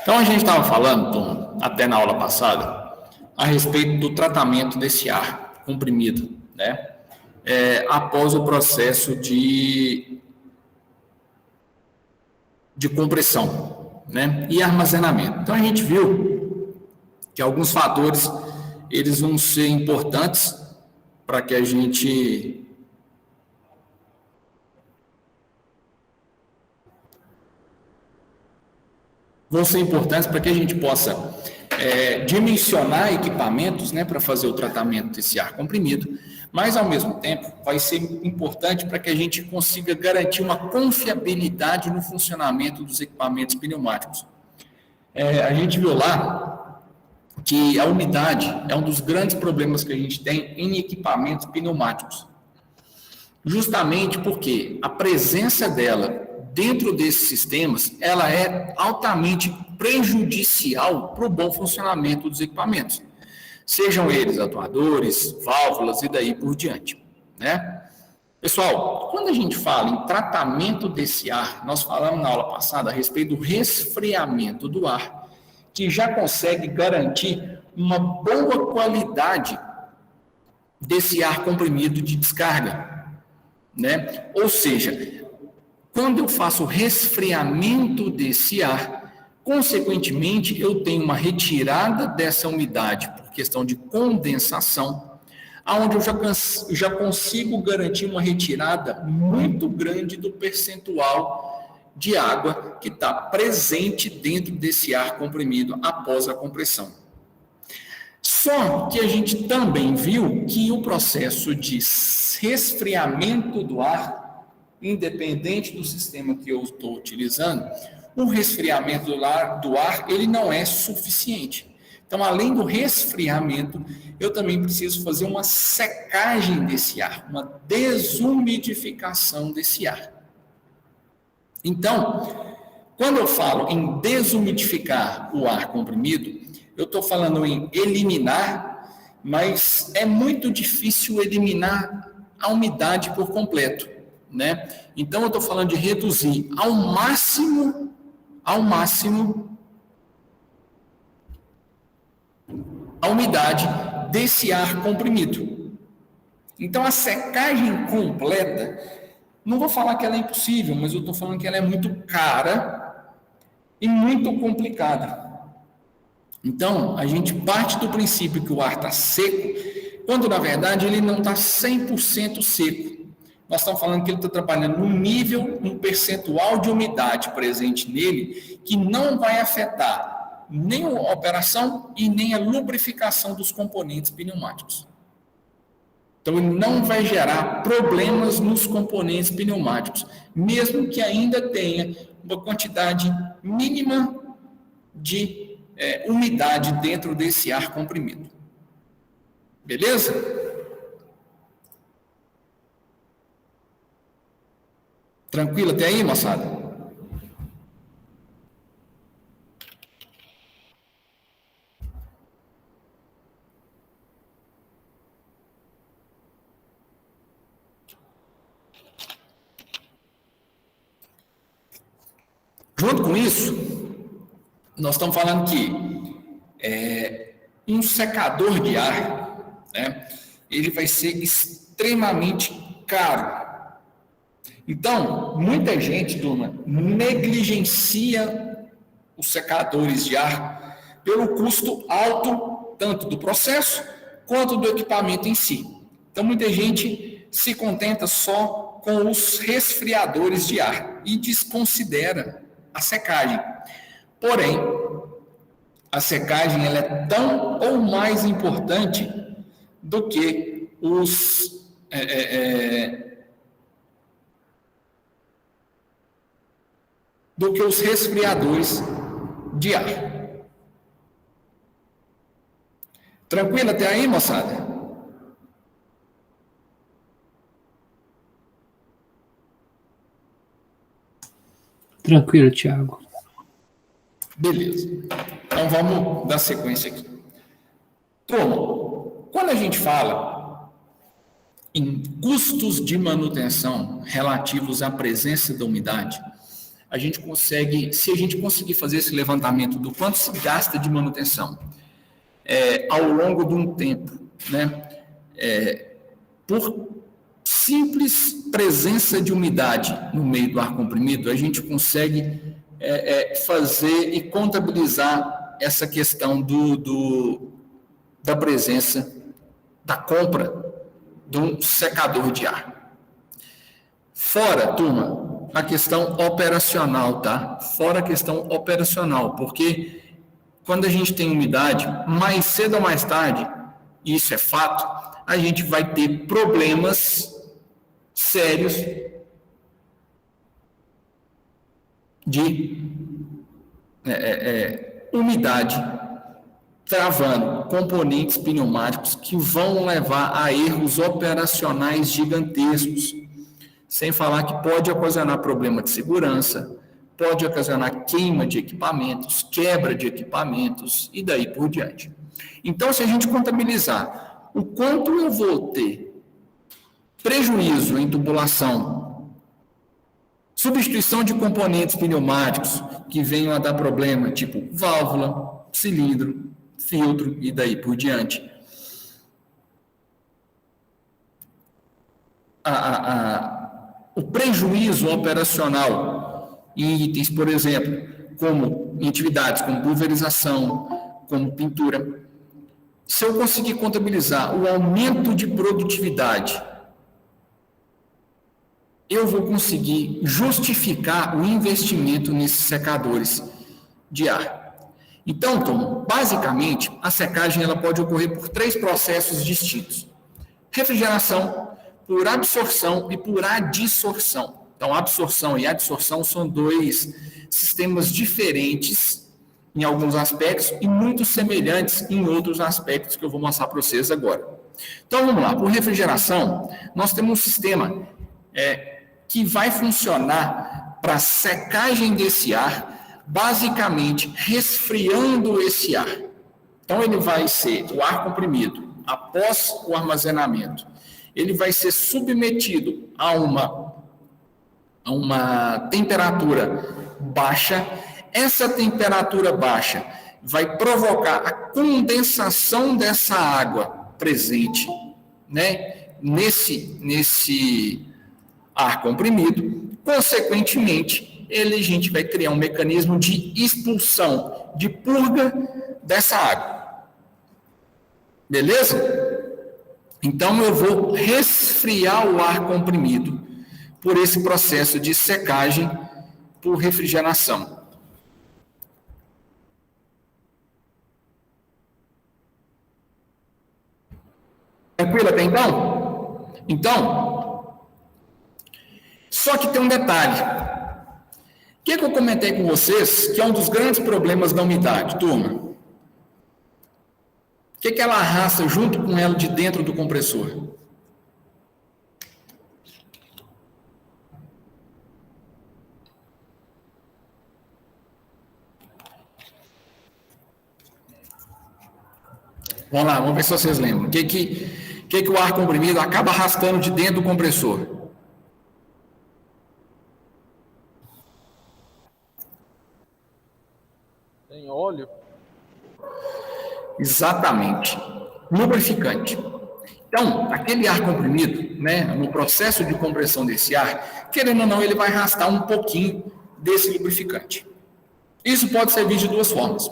Então, a gente estava falando, Tom, até na aula passada, a respeito do tratamento desse ar comprimido, né? Após o processo de compressão, né? E armazenamento. Então, a gente viu que alguns fatores, eles vão ser importantes para que a gente possa dimensionar equipamentos, né, para fazer o tratamento desse ar comprimido, mas, ao mesmo tempo, vai ser importante para que a gente consiga garantir uma confiabilidade no funcionamento dos equipamentos pneumáticos. A gente viu lá que a umidade é um dos grandes problemas que a gente tem em equipamentos pneumáticos, justamente porque a presença dela dentro desses sistemas, ela é altamente prejudicial para o bom funcionamento dos equipamentos, sejam eles atuadores, válvulas e daí por diante, né? Pessoal, quando a gente fala em tratamento desse ar, nós falamos na aula passada a respeito do resfriamento do ar, que já consegue garantir uma boa qualidade desse ar comprimido de descarga, né? Ou seja, quando eu faço o resfriamento desse ar, consequentemente, eu tenho uma retirada dessa umidade por questão de condensação, onde eu já consigo garantir uma retirada muito grande do percentual de água que está presente dentro desse ar comprimido após a compressão. Só que a gente também viu que o processo de resfriamento do ar, independente do sistema que eu estou utilizando, o resfriamento do ar ele não é suficiente. Então, além do resfriamento, eu também preciso fazer uma secagem desse ar, uma desumidificação desse ar. Então, quando eu falo em desumidificar o ar comprimido, eu estou falando em eliminar, mas é muito difícil eliminar a umidade por completo, né? Então, eu estou falando de reduzir ao máximo a umidade desse ar comprimido. Então, a secagem completa, não vou falar que ela é impossível, mas eu estou falando que ela é muito cara e muito complicada. Então, a gente parte do princípio que o ar está seco, quando, na verdade, ele não está 100% seco. Nós estamos falando que ele está trabalhando num nível, um percentual de umidade presente nele, que não vai afetar nem a operação e nem a lubrificação dos componentes pneumáticos. Então, ele não vai gerar problemas nos componentes pneumáticos, mesmo que ainda tenha uma quantidade mínima de umidade dentro desse ar comprimido. Beleza? Tranquilo até aí, moçada? Junto com isso, nós estamos falando que um secador de ar, né, ele vai ser extremamente caro. Então, muita gente, turma, negligencia os secadores de ar pelo custo alto, tanto do processo quanto do equipamento em si. Então, muita gente se contenta só com os resfriadores de ar e desconsidera a secagem. Porém, a secagem ela é tão ou mais importante do que os resfriadores de ar. Tranquilo até aí, moçada? Tranquilo, Thiago. Beleza. Então, vamos dar sequência aqui. Turma, quando a gente fala em custos de manutenção relativos à presença da umidade, a gente consegue, se a gente conseguir fazer esse levantamento do quanto se gasta de manutenção ao longo de um tempo, né, por simples presença de umidade no meio do ar comprimido, a gente consegue fazer e contabilizar essa questão da presença, da compra de um secador de ar. Fora, turma, a questão operacional, tá? Fora a questão operacional, porque quando a gente tem umidade, mais cedo ou mais tarde, isso é fato, a gente vai ter problemas sérios de umidade travando componentes pneumáticos que vão levar a erros operacionais gigantescos, sem falar que pode ocasionar problema de segurança, pode ocasionar queima de equipamentos, quebra de equipamentos e daí por diante. Então, se a gente contabilizar o quanto eu vou ter prejuízo em tubulação, substituição de componentes pneumáticos que venham a dar problema, tipo válvula, cilindro, filtro e daí por diante. O prejuízo operacional em itens, por exemplo, como em atividades como pulverização, como pintura. Se eu conseguir contabilizar o aumento de produtividade, eu vou conseguir justificar o investimento nesses secadores de ar. Então, Tom, basicamente, a secagem ela pode ocorrer por 3 processos distintos. Refrigeração, por absorção e por adsorção. Então, absorção e adsorção são 2 sistemas diferentes em alguns aspectos e muito semelhantes em outros aspectos que eu vou mostrar para vocês agora. Então, vamos lá. Por refrigeração, nós temos um sistema que vai funcionar para secagem desse ar, basicamente resfriando esse ar. Então, ele vai ser o ar comprimido, após o armazenamento, ele vai ser submetido a uma temperatura baixa. Essa temperatura baixa vai provocar a condensação dessa água presente, né, nesse ar comprimido. Consequentemente, a gente vai criar um mecanismo de expulsão, de purga dessa água. Beleza? Então, eu vou resfriar o ar comprimido por esse processo de secagem por refrigeração. Tranquilo até então? Então, só que tem um detalhe. O que eu comentei com vocês, que é um dos grandes problemas da umidade, turma? O que ela arrasta junto com ela de dentro do compressor? Vamos lá, vamos ver se vocês lembram. O que o ar comprimido acaba arrastando de dentro do compressor? Tem óleo? Exatamente. Lubrificante. Então, aquele ar comprimido, né, no processo de compressão desse ar, querendo ou não, ele vai arrastar um pouquinho desse lubrificante. Isso pode ser visto de 2 formas.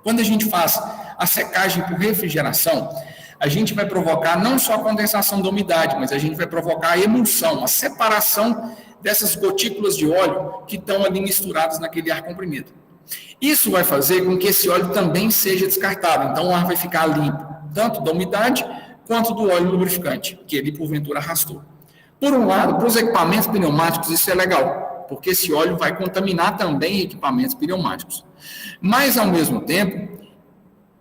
Quando a gente faz a secagem por refrigeração, a gente vai provocar não só a condensação da umidade, mas a gente vai provocar a emulsão, a separação dessas gotículas de óleo que estão ali misturadas naquele ar comprimido. Isso vai fazer com que esse óleo também seja descartado. Então, o ar vai ficar limpo, tanto da umidade quanto do óleo lubrificante, que ele, porventura, arrastou. Por um lado, para os equipamentos pneumáticos, isso é legal, porque esse óleo vai contaminar também equipamentos pneumáticos. Mas, ao mesmo tempo,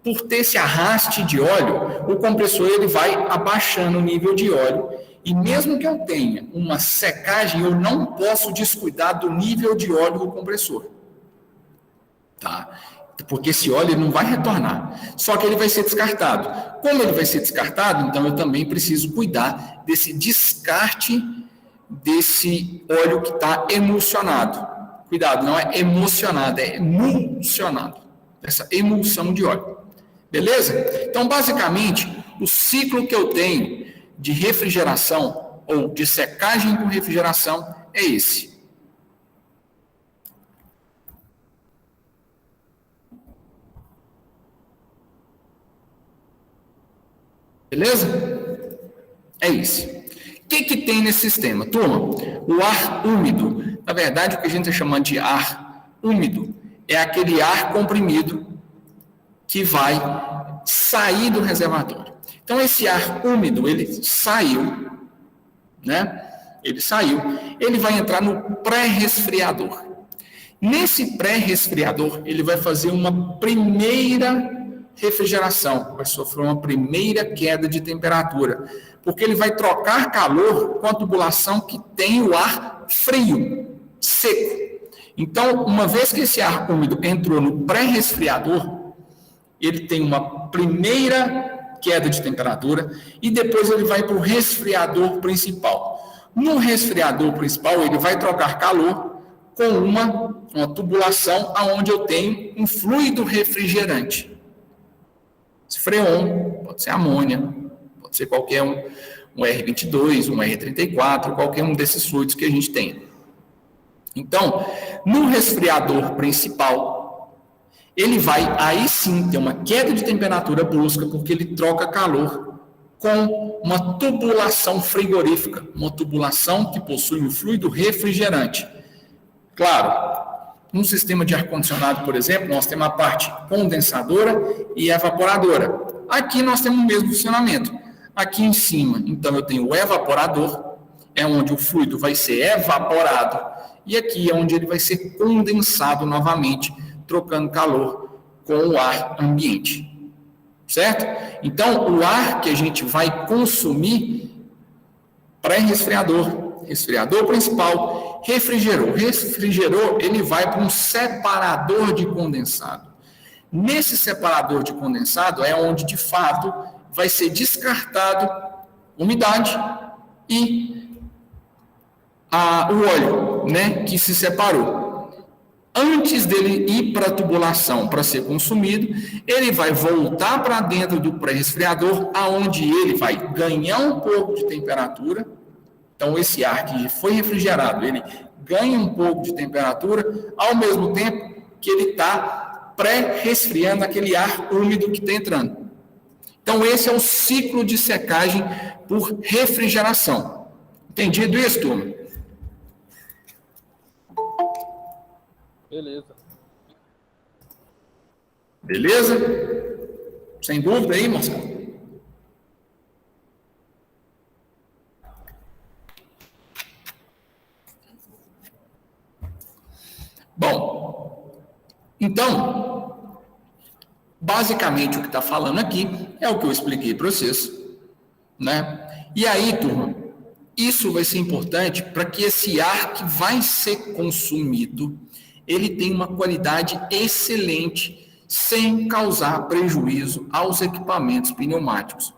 por ter esse arraste de óleo, o compressor ele vai abaixando o nível de óleo. E mesmo que eu tenha uma secagem, eu não posso descuidar do nível de óleo do compressor. Tá? Porque esse óleo ele não vai retornar, só que ele vai ser descartado. Como ele vai ser descartado, então eu também preciso cuidar desse descarte desse óleo que está emulsionado. Cuidado, não é emocionado, é emulsionado. Essa emulsão de óleo. Beleza? Então, basicamente, o ciclo que eu tenho de refrigeração ou de secagem com refrigeração é esse. Beleza? É isso. O que tem nesse sistema? Turma, o ar úmido. Na verdade, o que a gente está chamando de ar úmido é aquele ar comprimido que vai sair do reservatório. Então, esse ar úmido, ele saiu, né? Ele vai entrar no pré-resfriador. Nesse pré-resfriador, ele vai fazer uma primeira refrigeração, vai sofrer uma primeira queda de temperatura, porque ele vai trocar calor com a tubulação que tem o ar frio, seco. Então, uma vez que esse ar úmido entrou no pré-resfriador, ele tem uma primeira queda de temperatura e depois ele vai para o resfriador principal. No resfriador principal, ele vai trocar calor com uma tubulação onde eu tenho um fluido refrigerante. Freon, pode ser amônia, pode ser qualquer um R22, um R34, qualquer um desses fluidos que a gente tem. Então, no resfriador principal, ele vai aí sim ter uma queda de temperatura brusca, porque ele troca calor com uma tubulação frigorífica, uma tubulação que possui um fluido refrigerante. Claro, no sistema de ar-condicionado, por exemplo, nós temos a parte condensadora e evaporadora. Aqui nós temos o mesmo funcionamento. Aqui em cima, então, eu tenho o evaporador, é onde o fluido vai ser evaporado, e aqui é onde ele vai ser condensado novamente, trocando calor com o ar ambiente. Certo? Então, o ar que a gente vai consumir, pré-resfriador, resfriador principal, refrigerou, ele vai para um separador de condensado. Nesse separador de condensado é onde, de fato, vai ser descartado umidade e o óleo, né, que se separou. Antes dele ir para a tubulação para ser consumido, ele vai voltar para dentro do pré-resfriador, aonde ele vai ganhar um pouco de temperatura. Então, esse ar que foi refrigerado, ele ganha um pouco de temperatura, ao mesmo tempo que ele está pré-resfriando aquele ar úmido que está entrando. Então, esse é o ciclo de secagem por refrigeração. Entendido isso, turma? Beleza. Beleza? Sem dúvida aí, Marcelo? Bom, então, basicamente o que está falando aqui é o que eu expliquei para vocês, né? E aí, turma, isso vai ser importante para que esse ar que vai ser consumido, ele tenha uma qualidade excelente, sem causar prejuízo aos equipamentos pneumáticos.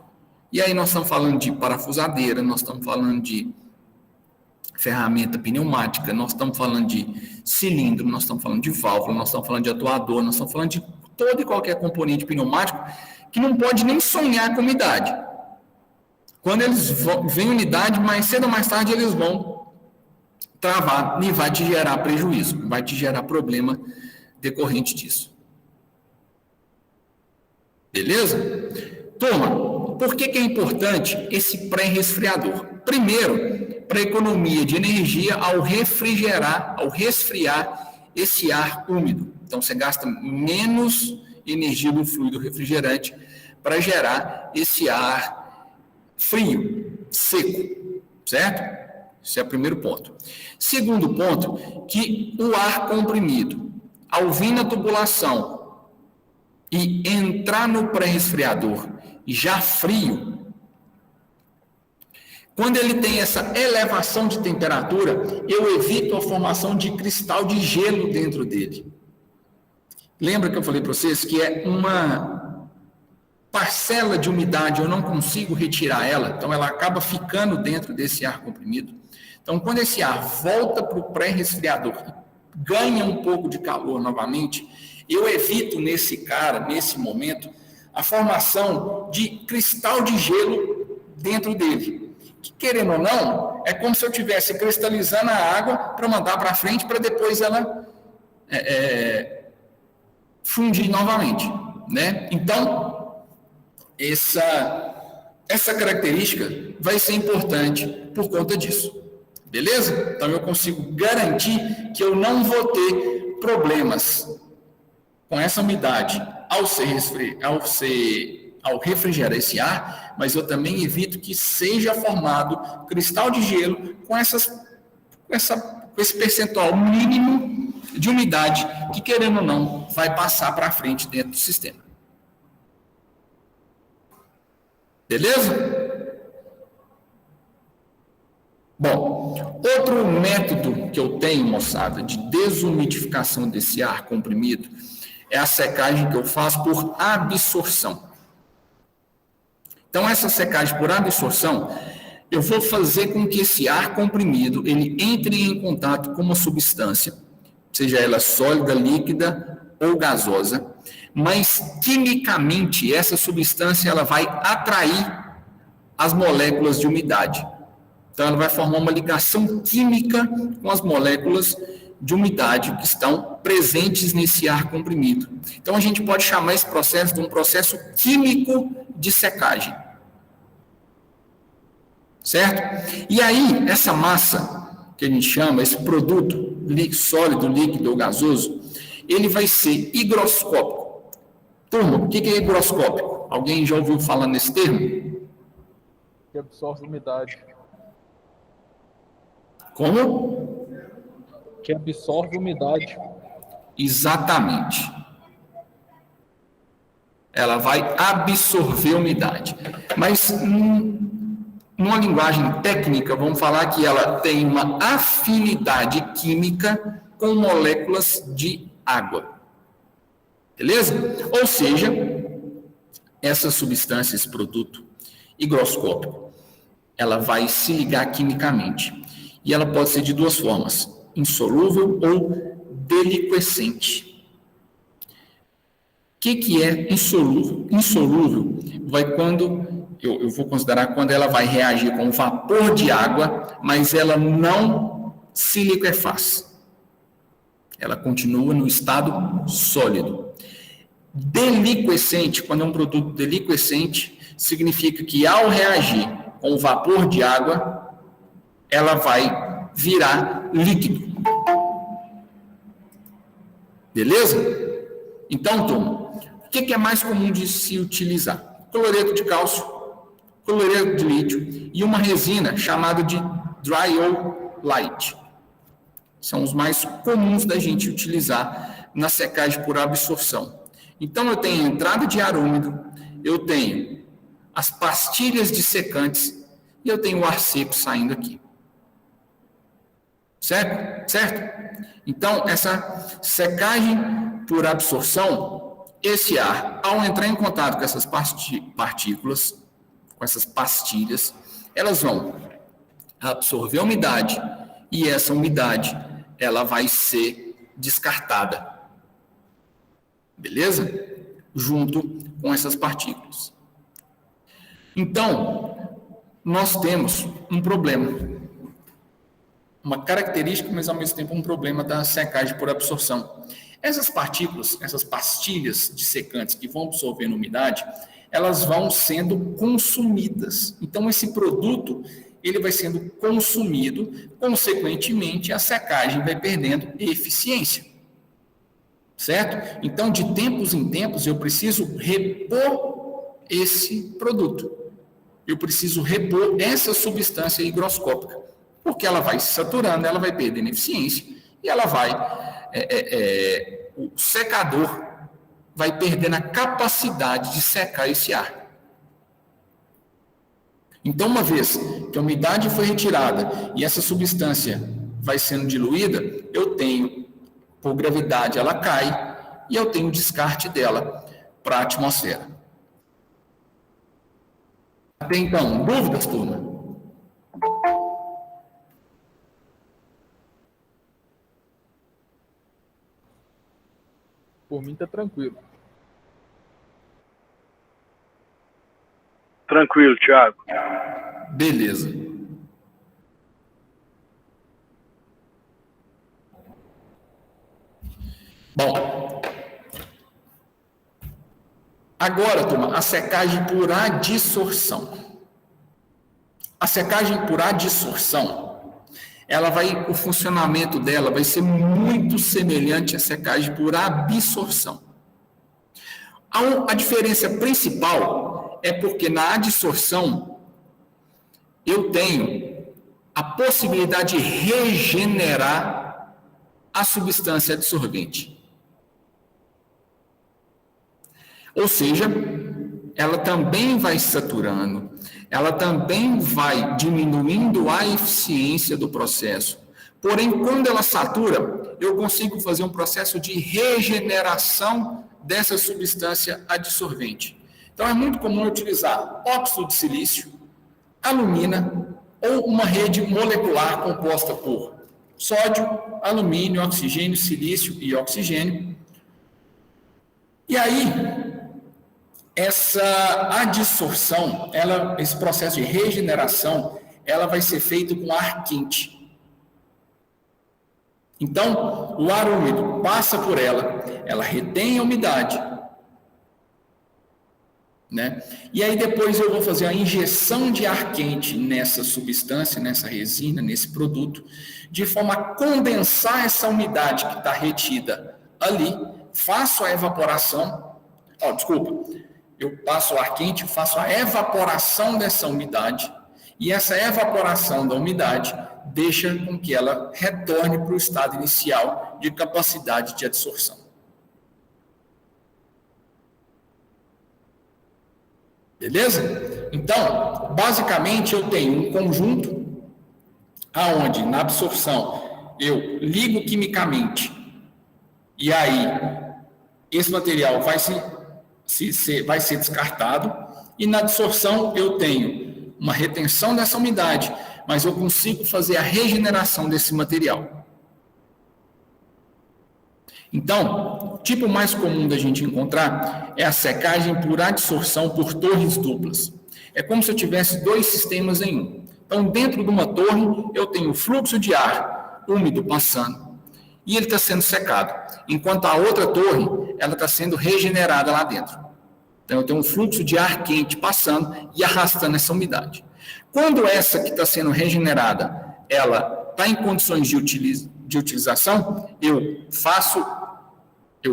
E aí nós estamos falando de parafusadeira, nós estamos falando de ferramenta pneumática, nós estamos falando de cilindro, nós estamos falando de válvula, nós estamos falando de atuador, nós estamos falando de todo e qualquer componente pneumático que não pode nem sonhar com umidade. Quando eles vêm unidade, mais cedo ou mais tarde eles vão travar e vai te gerar prejuízo, vai te gerar problema decorrente disso. Beleza? Turma, por que é importante esse pré-resfriador? Primeiro, para economia de energia ao resfriar esse ar úmido. Então, você gasta menos energia do fluido refrigerante para gerar esse ar frio, seco, certo? Esse é o primeiro ponto. Segundo ponto, que o ar comprimido, ao vir na tubulação e entrar no pré-resfriador já frio, quando ele tem essa elevação de temperatura, eu evito a formação de cristal de gelo dentro dele. Lembra que eu falei para vocês que é uma parcela de umidade, eu não consigo retirar ela, então ela acaba ficando dentro desse ar comprimido. Então, quando esse ar volta para o pré-resfriador, ganha um pouco de calor novamente, eu evito nesse momento, a formação de cristal de gelo dentro dele. Que, querendo ou não, é como se eu estivesse cristalizando a água para mandar para frente, para depois ela fundir novamente, né? Então, essa característica vai ser importante por conta disso. Beleza? Então, eu consigo garantir que eu não vou ter problemas com essa umidade ao refrigerar esse ar, mas eu também evito que seja formado cristal de gelo com esse percentual mínimo de umidade que, querendo ou não, vai passar para frente dentro do sistema. Beleza? Bom, outro método que eu tenho, moçada, de desumidificação desse ar comprimido é a secagem que eu faço por absorção. Então, essa secagem por absorção, eu vou fazer com que esse ar comprimido ele entre em contato com uma substância, seja ela sólida, líquida ou gasosa, mas quimicamente essa substância ela vai atrair as moléculas de umidade. Então, ela vai formar uma ligação química com as moléculas de umidade que estão presentes nesse ar comprimido. Então, a gente pode chamar esse processo de um processo químico de secagem. Certo? E aí, essa massa, que a gente chama, esse produto sólido, líquido ou gasoso, ele vai ser higroscópico. Turma, o que é higroscópico? Alguém já ouviu falar nesse termo? Que absorve umidade. Como? Que absorve umidade. Exatamente. Ela vai absorver umidade. Mas, numa linguagem técnica, vamos falar que ela tem uma afinidade química com moléculas de água. Beleza? Ou seja, essa substância, esse produto higroscópico, ela vai se ligar quimicamente. E ela pode ser de duas formas, insolúvel ou deliquescente. O que é insolúvel? Insolúvel vai quando, eu vou considerar quando ela vai reagir com vapor de água, mas ela não se liquefaz. Ela continua no estado sólido. Deliquescente, quando é um produto deliquescente, significa que ao reagir com o vapor de água, ela vai virar líquido. Beleza? Então, turma, o que é mais comum de se utilizar? Cloreto de cálcio, cloreto de lítio e uma resina chamada de Dryolite. São os mais comuns da gente utilizar na secagem por absorção. Então, eu tenho a entrada de ar úmido, eu tenho as pastilhas de secantes e eu tenho o ar seco saindo aqui. Certo? Então, essa secagem por absorção, esse ar, ao entrar em contato com essas partículas, com essas pastilhas, elas vão absorver a umidade e essa umidade, ela vai ser descartada. Beleza? Junto com essas partículas. Então, nós temos um problema. Uma característica, mas ao mesmo tempo um problema da secagem por absorção. Essas partículas, essas pastilhas de secantes que vão absorvendo umidade, elas vão sendo consumidas. Então, esse produto, ele vai sendo consumido, consequentemente, a secagem vai perdendo eficiência. Certo? Então, de tempos em tempos, eu preciso repor esse produto. Eu preciso repor essa substância higroscópica. Porque ela vai se saturando, ela vai perdendo eficiência e ela vai, o secador vai perdendo a capacidade de secar esse ar. Então, uma vez que a umidade foi retirada e essa substância vai sendo diluída, eu tenho, por gravidade, ela cai e eu tenho o descarte dela para a atmosfera. Até então, dúvidas, turma? Por mim tá tranquilo. Tranquilo, Thiago. Beleza. Bom, agora, turma, a secagem por adsorção. A secagem por adsorção, o funcionamento dela vai ser muito semelhante à secagem por absorção. A diferença principal é porque na adsorção eu tenho a possibilidade de regenerar a substância adsorvente. Ou seja, ela também vai saturando, ela também vai diminuindo a eficiência do processo. Porém, quando ela satura, eu consigo fazer um processo de regeneração dessa substância adsorvente. Então, é muito comum utilizar óxido de silício, alumina ou uma rede molecular composta por sódio, alumínio, oxigênio, silício e oxigênio. E aí, essa adsorção, esse processo de regeneração, ela vai ser feito com ar quente. Então, o ar úmido passa por ela retém a umidade, né? E aí depois eu vou fazer a injeção de ar quente nessa substância, nessa resina, nesse produto, de forma a condensar essa umidade que está retida ali, faço a evaporação, eu passo o ar quente, faço a evaporação dessa umidade, e essa evaporação da umidade deixa com que ela retorne para o estado inicial de capacidade de adsorção. Beleza? Então, basicamente eu tenho um conjunto aonde na absorção eu ligo quimicamente e aí esse material vai ser descartado, e na adsorção eu tenho uma retenção dessa umidade, mas eu consigo fazer a regeneração desse material. Então, o tipo mais comum da gente encontrar é a secagem por adsorção por torres duplas. É como se eu tivesse dois sistemas em um. Então, dentro de uma torre, eu tenho fluxo de ar úmido passando, e ele está sendo secado, enquanto a outra torre, ela está sendo regenerada lá dentro. Então, eu tenho um fluxo de ar quente passando e arrastando essa umidade. Quando essa que está sendo regenerada, ela está em condições de utilização, eu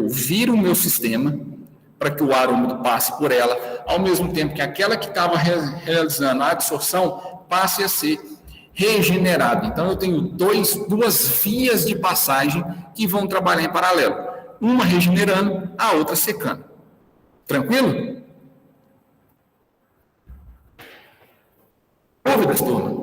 viro o meu sistema para que o ar úmido passe por ela, ao mesmo tempo que aquela que estava realizando a adsorção passe a ser regenerada. Então, eu tenho duas vias de passagem que vão trabalhar em paralelo. Uma regenerando, a outra secando. Tranquilo? Dúvidas, turma?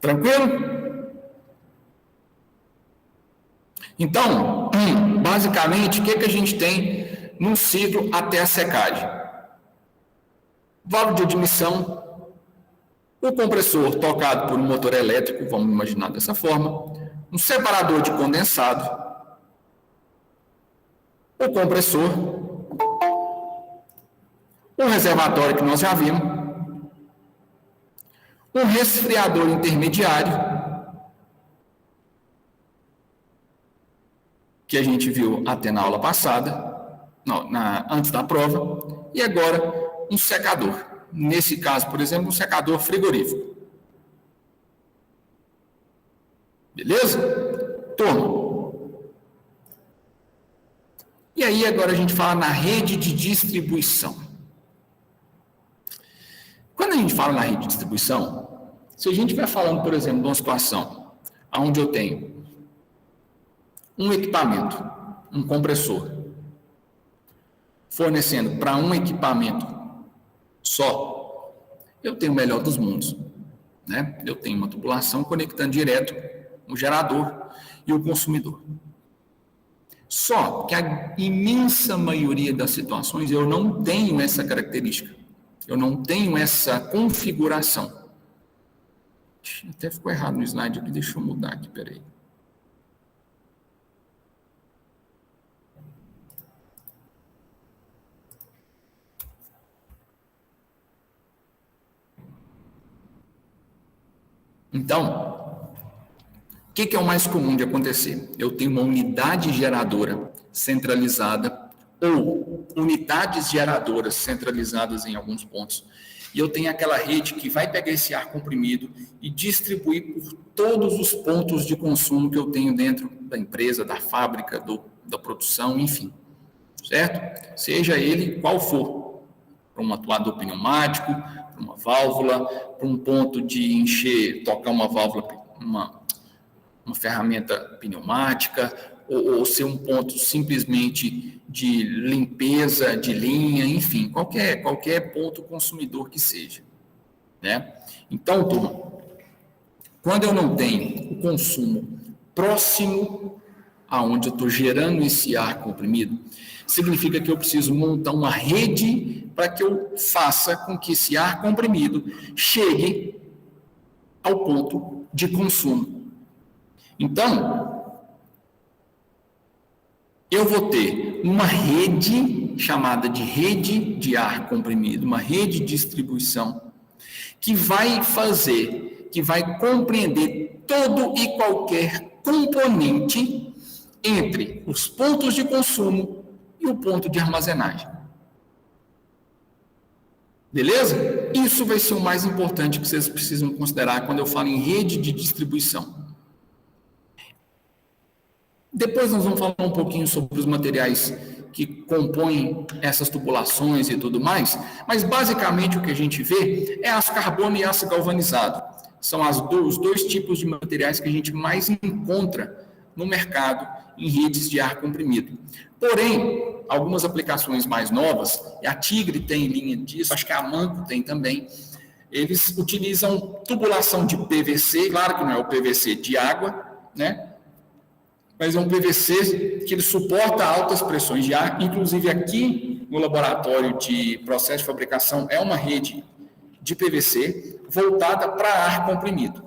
Tranquilo? Então, basicamente, o que a gente tem num ciclo até a secagem? Válvula de admissão, o compressor tocado por um motor elétrico, vamos imaginar dessa forma, um separador de condensado, o compressor, o reservatório que nós já vimos, um resfriador intermediário, que a gente viu até na aula passada, antes da prova, e agora um secador. Nesse caso, por exemplo, um secador frigorífico. Beleza? Turma. E aí agora a gente fala na rede de distribuição. Quando a gente fala na rede de distribuição, se a gente vai falando, por exemplo, de uma situação onde eu tenho um equipamento, um compressor, fornecendo para um equipamento só, eu tenho o melhor dos mundos, né? Eu tenho uma tubulação conectando direto o gerador e o consumidor. Só que a imensa maioria das situações eu não tenho essa característica, eu não tenho essa configuração. Até ficou errado no slide aqui, deixa eu mudar aqui, peraí. Então, o que é o mais comum de acontecer? Eu tenho uma unidade geradora centralizada ou unidades geradoras centralizadas em alguns pontos. E eu tenho aquela rede que vai pegar esse ar comprimido e distribuir por todos os pontos de consumo que eu tenho dentro da empresa, da fábrica, da produção, enfim. Certo? Seja ele qual for. Para um atuador pneumático, para uma válvula, para um ponto de encher, tocar uma válvula, uma ferramenta pneumática, ou ser um ponto simplesmente de limpeza de linha, enfim, qualquer ponto consumidor que seja, né? Então, turma, quando eu não tenho o consumo próximo aonde eu estou gerando esse ar comprimido, significa que eu preciso montar uma rede para que eu faça com que esse ar comprimido chegue ao ponto de consumo. Então, eu vou ter uma rede chamada de rede de ar comprimido, uma rede de distribuição, que vai compreender todo e qualquer componente entre os pontos de consumo e o ponto de armazenagem. Beleza? Isso vai ser o mais importante que vocês precisam considerar quando eu falo em rede de distribuição. Depois nós vamos falar um pouquinho sobre os materiais que compõem essas tubulações e tudo mais, mas basicamente o que a gente vê é aço carbono e aço galvanizado. São os dois tipos de materiais que a gente mais encontra no mercado em redes de ar comprimido. Porém, algumas aplicações mais novas, a Tigre tem linha disso, acho que a Manco tem também, eles utilizam tubulação de PVC, claro que não é o PVC de água, né? Mas é um PVC que ele suporta altas pressões de ar, inclusive aqui no laboratório de processo de fabricação é uma rede de PVC voltada para ar comprimido.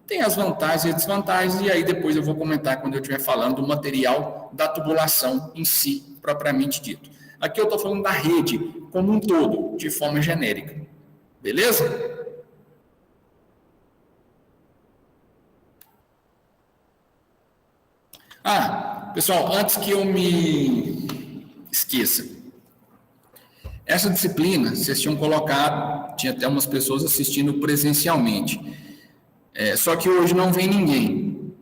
Tem as vantagens e desvantagens, e aí depois eu vou comentar quando eu estiver falando do material da tubulação em si, propriamente dito. Aqui eu estou falando da rede como um todo, de forma genérica. Beleza? Pessoal, antes que eu me esqueça, essa disciplina, vocês tinham colocado, tinha até umas pessoas assistindo presencialmente, só que hoje não vem ninguém.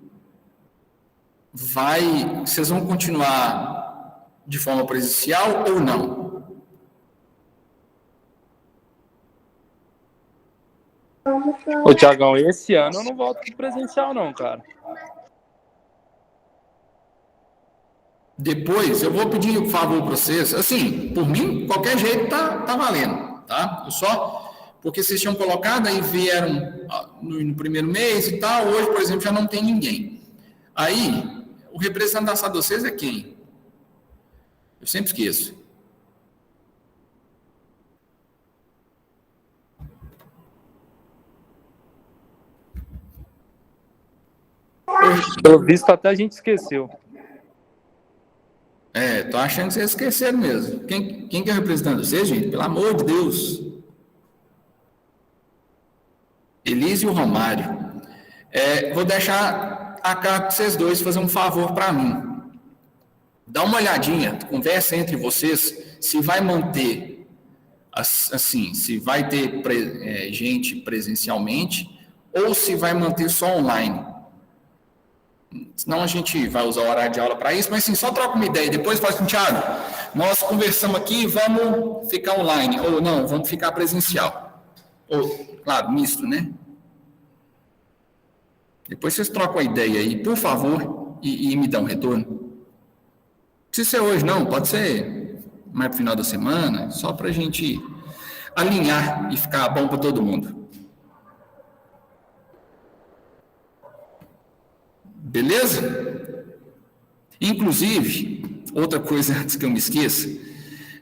Vocês vão continuar de forma presencial ou não? Ô, Tiagão, esse ano eu não volto pro presencial não, cara. Depois, eu vou pedir um favor para vocês, assim, por mim, qualquer jeito tá valendo, tá? Porque vocês tinham colocado, aí vieram no primeiro mês e tal, hoje, por exemplo, já não tem ninguém. Aí, o representante da sala de vocês é quem? Eu sempre esqueço. Pelo visto, até a gente esqueceu. Tô achando que vocês esqueceram mesmo. Quem que é o representante de vocês, gente? Pelo amor de Deus. Elise e o Romário. Vou deixar a carta de vocês dois fazer um favor para mim. Dá uma olhadinha, conversa entre vocês, se vai manter, assim, se vai ter gente presencialmente ou se vai manter só online. Senão a gente vai usar o horário de aula para isso, mas sim, só troca uma ideia. Depois fala assim, Thiago, nós conversamos aqui, vamos ficar online, ou não, vamos ficar presencial. Ou, claro, misto, né? Depois vocês trocam a ideia aí, por favor, e me dão um retorno. precisa ser hoje, não, pode ser mais para o final da semana, só para a gente alinhar e ficar bom para todo mundo. Beleza? Inclusive, outra coisa antes que eu me esqueça,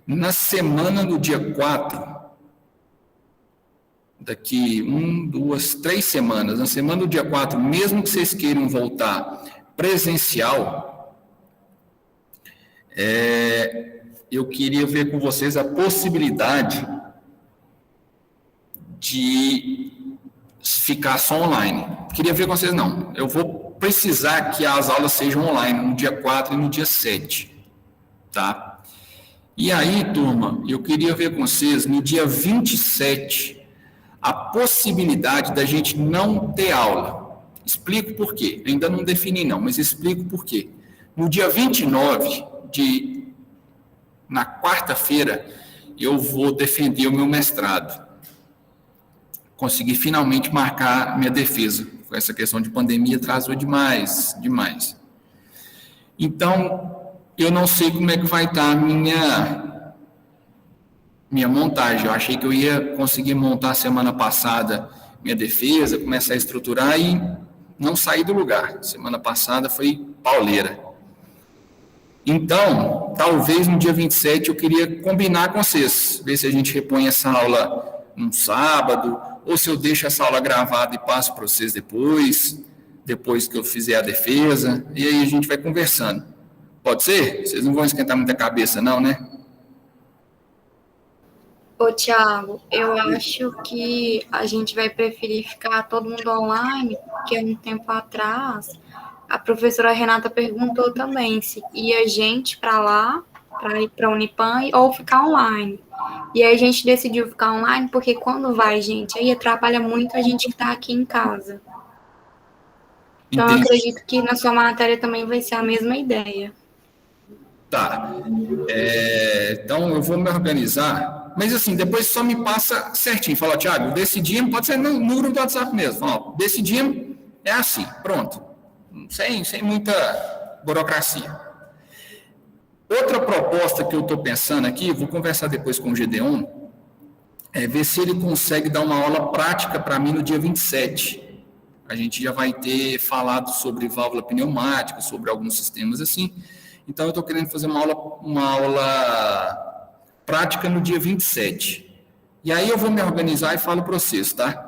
na semana do dia 4, daqui 1, 2, 3 semanas, na semana do dia 4, mesmo que vocês queiram voltar presencial, eu queria ver com vocês a possibilidade de ficar só online. Queria ver com vocês, não. Eu vou precisar que as aulas sejam online no dia 4 e no dia 7, tá? E aí, turma, eu queria ver com vocês no dia 27 a possibilidade da gente não ter aula. Explico por quê. Ainda não defini não, mas explico por quê. No dia 29, na quarta-feira, eu vou defender o meu mestrado. Consegui finalmente marcar minha defesa. Essa questão de pandemia atrasou demais. Então, eu não sei como é que vai estar a minha montagem. Eu achei que eu ia conseguir montar semana passada minha defesa, começar a estruturar e não sair do lugar. Semana passada foi pauleira. Então, talvez no dia 27 eu queria combinar com vocês, ver se a gente repõe essa aula num sábado, ou se eu deixo essa aula gravada e passo para vocês depois que eu fizer a defesa, e aí a gente vai conversando. Pode ser? Vocês não vão esquentar muita cabeça não, né? Ô, Thiago, eu acho que a gente vai preferir ficar todo mundo online, porque um tempo atrás a professora Renata perguntou também se ia gente para lá, para ir para a Unipan, ou ficar online. E aí a gente decidiu ficar online, porque quando vai gente, aí atrapalha muito a gente que está aqui em casa. Então, Entendi. eu acredito que na sua matéria também vai ser a mesma ideia. Tá. Então, eu vou me organizar. Mas, assim, depois só me passa certinho. Fala, Thiago, decidimos, pode ser no grupo do WhatsApp mesmo. Fala, decidimos, é assim, pronto. Sem muita burocracia. Outra proposta que eu estou pensando aqui, vou conversar depois com o Gedeon, é ver se ele consegue dar uma aula prática para mim no dia 27. A gente já vai ter falado sobre válvula pneumática, sobre alguns sistemas assim. Então, eu estou querendo fazer uma aula prática no dia 27. E aí eu vou me organizar e falo para vocês, tá?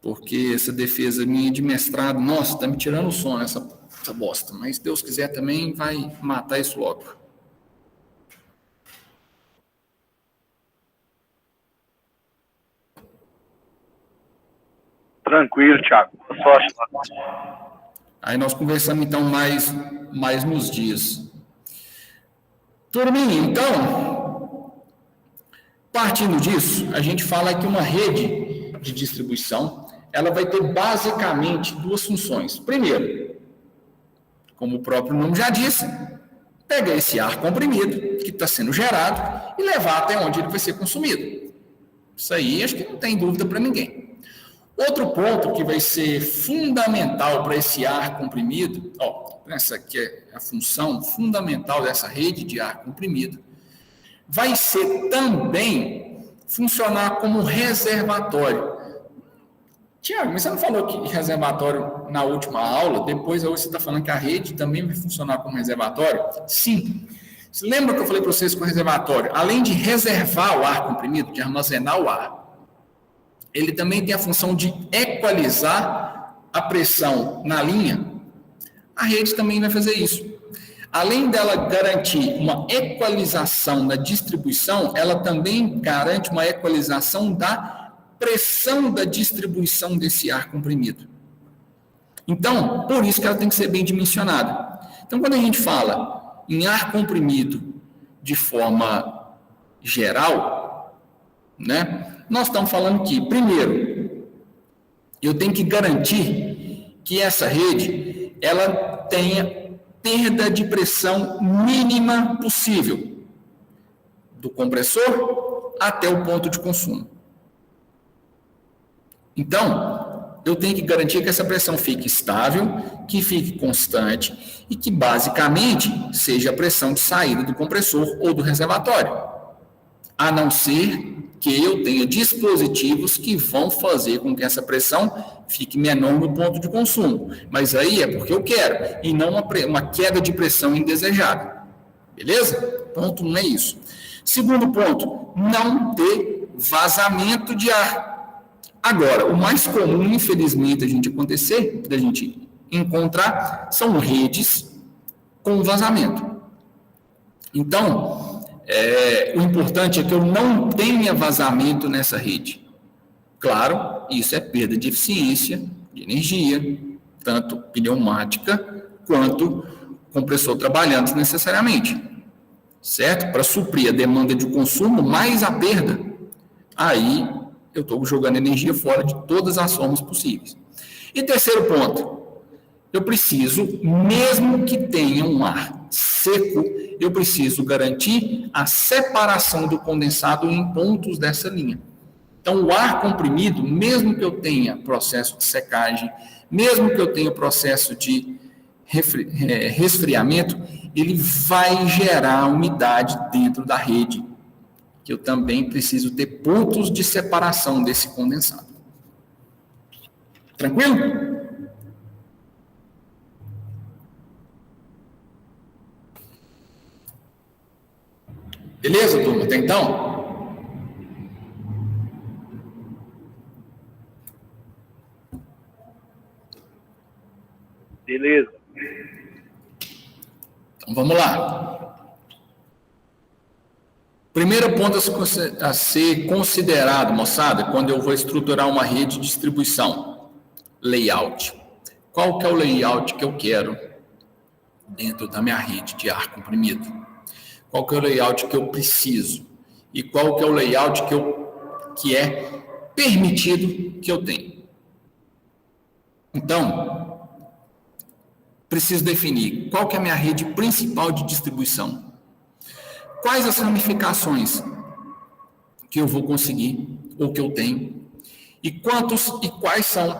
Porque essa defesa minha de mestrado, nossa, está me tirando o sono essa bosta. Mas, se Deus quiser, também vai matar isso logo. Tranquilo, Thiago. Boa sorte. Aí nós conversamos, então, mais nos dias. Turminha, então, partindo disso, a gente fala que uma rede de distribuição, ela vai ter basicamente duas funções. Primeiro, como o próprio nome já disse, pegar esse ar comprimido que está sendo gerado e levar até onde ele vai ser consumido. Isso aí acho que não tem dúvida para ninguém. Outro ponto que vai ser fundamental para esse ar comprimido, essa aqui é a função fundamental dessa rede de ar comprimido, vai ser também funcionar como reservatório. Tiago, mas você não falou que reservatório na última aula, depois hoje você está falando que a rede também vai funcionar como reservatório? Sim. Você lembra que eu falei para vocês que o reservatório, além de reservar o ar comprimido, de armazenar o ar, ele também tem a função de equalizar a pressão na linha. A rede também vai fazer isso. Além dela garantir uma equalização da distribuição, ela também garante uma equalização da pressão da distribuição desse ar comprimido. Então, por isso que ela tem que ser bem dimensionada. Então, quando a gente fala em ar comprimido de forma geral, né, nós estamos falando que, primeiro, eu tenho que garantir que essa rede ela tenha perda de pressão mínima possível, do compressor até o ponto de consumo. Então, eu tenho que garantir que essa pressão fique estável, que fique constante e que, basicamente, seja a pressão de saída do compressor ou do reservatório. A não ser que eu tenha dispositivos que vão fazer com que essa pressão fique menor no ponto de consumo. Mas aí é porque eu quero, e não uma queda de pressão indesejada. Beleza? Ponto 1 é isso. Segundo ponto, não ter vazamento de ar. Agora, o mais comum, infelizmente, da gente encontrar, são redes com vazamento. Então, o importante é que eu não tenha vazamento nessa rede. Claro, isso é perda de eficiência, de energia, tanto pneumática quanto compressor trabalhando desnecessariamente. Certo? Para suprir a demanda de consumo mais a perda, aí eu estou jogando energia fora de todas as formas possíveis. E terceiro ponto, eu preciso, mesmo que tenha um ar seco, eu preciso garantir a separação do condensado em pontos dessa linha. Então, o ar comprimido, mesmo que eu tenha processo de secagem, mesmo que eu tenha processo de resfriamento, ele vai gerar umidade dentro da rede, que eu também preciso ter pontos de separação desse condensado. Tranquilo? Beleza, turma? Até então? Beleza. Então, vamos lá. Primeiro ponto a ser considerado, moçada, quando eu vou estruturar uma rede de distribuição. Layout. Qual que é o layout que eu quero dentro da minha rede de ar comprimido? Qual que é o layout que eu preciso? E qual que é o layout que é permitido que eu tenha? Então, preciso definir qual que é a minha rede principal de distribuição. Quais as ramificações que eu vou conseguir ou que eu tenho? E quantos e quais são?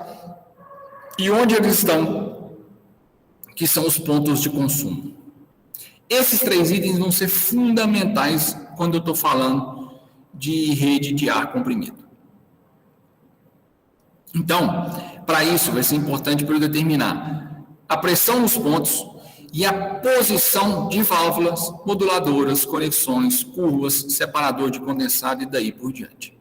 E onde eles estão? Que são os pontos de consumo. Esses 3 itens vão ser fundamentais quando eu estou falando de rede de ar comprimido. Então, para isso, vai ser importante para eu determinar a pressão nos pontos e a posição de válvulas, moduladoras, conexões, curvas, separador de condensado e daí por diante.